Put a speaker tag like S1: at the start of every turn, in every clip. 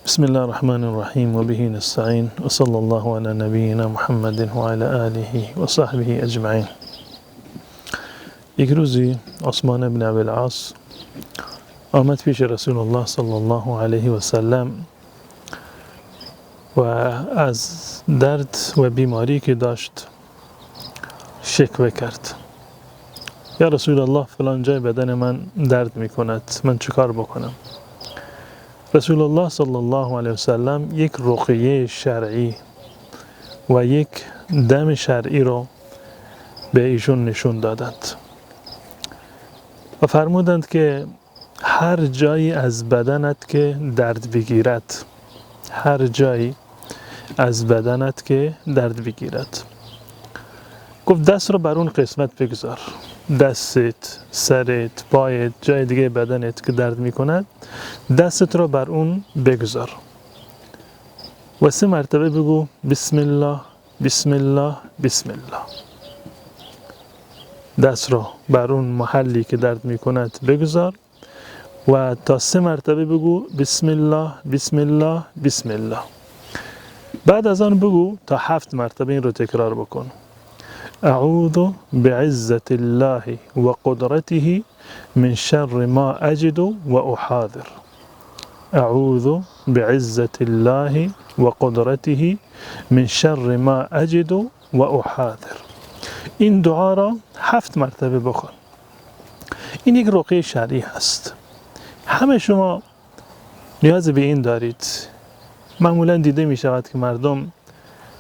S1: بسم الله الرحمن الرحیم و به نستعین و صلی الله علی نبینا محمد و علی آله و صحبه اجمعین. یک روزی عثمان بن ابی العاص آمد پیش رسول الله صلی الله علیه و سلم و از درد و بیماری که داشت شکوه کرد. یا رسول الله فلان جای بدن من درد می کند، من چیکار بکنم؟ رسول الله صلی الله علیه و سلم یک رقیه شرعی و یک دم شرعی را به ایشون نشون دادند و فرمودند که هر جایی از بدنت که درد بگیرد، هر جایی از بدنت که درد بگیرد، گفت دست رو بر اون قسمت بگذار، دستت، سرت، پایت، جای دیگه بدنت که درد میکند دستت رو بر اون بگذار و 3 مرتبه بگو بسم الله بسم الله بسم الله. دست رو بر اون محلی که درد میکند بگذار و تا 3 مرتبه بگو بسم الله بسم الله بسم الله. بعد از آن بگو تا 7 مرتبه این رو تکرار بکن. اعوذ بعزة الله وقدرته من شر ما اجد واحاذر. اعوذ بعزة الله وقدرته من شر ما اجد واحاذر. این دعا را 7 مرتبه بخون. این یک رقیه شرعی هست. همه شما نیاز به این دارید. معمولا دیده می شود که مردم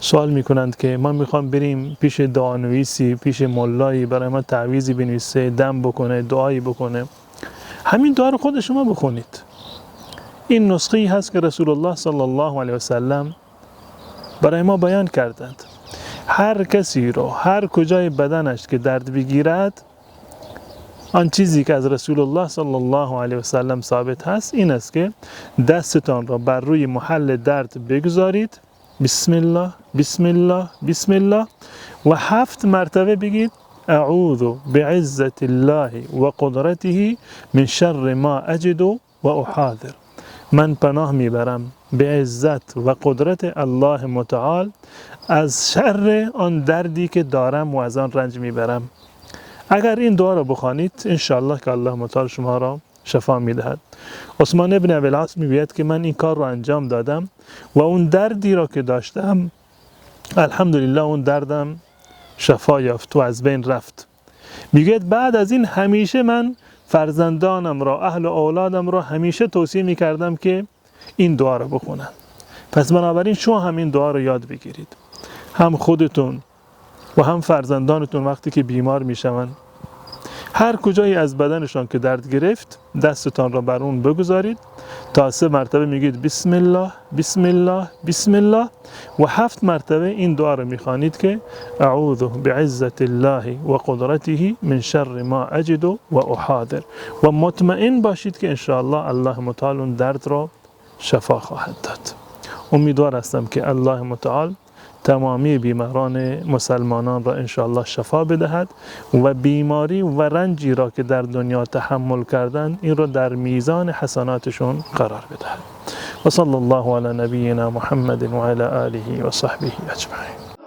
S1: سوال میکنند که ما میخوام بریم پیش دعانویسی، پیش ملایی برای ما تعویذی بنویسه، دم بکنه، دعایی بکنه. همین دعا رو خود شما بخونید. این نسخه‌ای هست که رسول الله صلی الله علیه و سلم برای ما بیان کردند. هر کسی رو هر کجای بدنش که درد بگیرد، آن چیزی که از رسول الله صلی الله علیه و سلم ثابت هست این است که دستتان را بر روی محل درد بگذارید، بسم الله بسم الله بسم الله و 7 مرتبه بگید اعوذ بعزة الله و قدرته من شر ما اجد و احاذر. من پناه میبرم به عزت و قدرت الله متعال از شر آن دردی که دارم و از آن رنج میبرم. اگر این دعا را بخوانید انشاءالله که الله متعال شما را شفا میدهد. عثمان بن ابی العاص میگوید که من این کار را انجام دادم و اون دردی را که داشتم الحمدلله اون دردم شفا یافت و از بین رفت. میگوید بعد از این همیشه من فرزندانم را، اهل و اولادم را همیشه توصیه میکردم که این دعا را بخونن. پس بنابراین شما هم این دعا را یاد بگیرید، هم خودتون و هم فرزندانتون وقتی که بیمار میشوند، هر کجایی از بدنشان که درد گرفت دستتان را بر اون بگذارید تا 3 مرتبه میگید بسم الله بسم الله بسم الله و 7 مرتبه این دعا را میخوانید که اعوذ بعزة الله و قدرته من شر ما اجد و احاذر و مطمئن باشید که انشاءالله الله متعال اون درد را شفا خواهد داد. امیدوار هستم که الله متعال تمامی بیماران مسلمانان را انشاءالله شفا بدهد و بیماری و رنجی را که در دنیا تحمل کردند این را در میزان حسناتشون قرار بدهد. و صلی الله علی نبینا محمد و علی آله و صحبه اجمعین.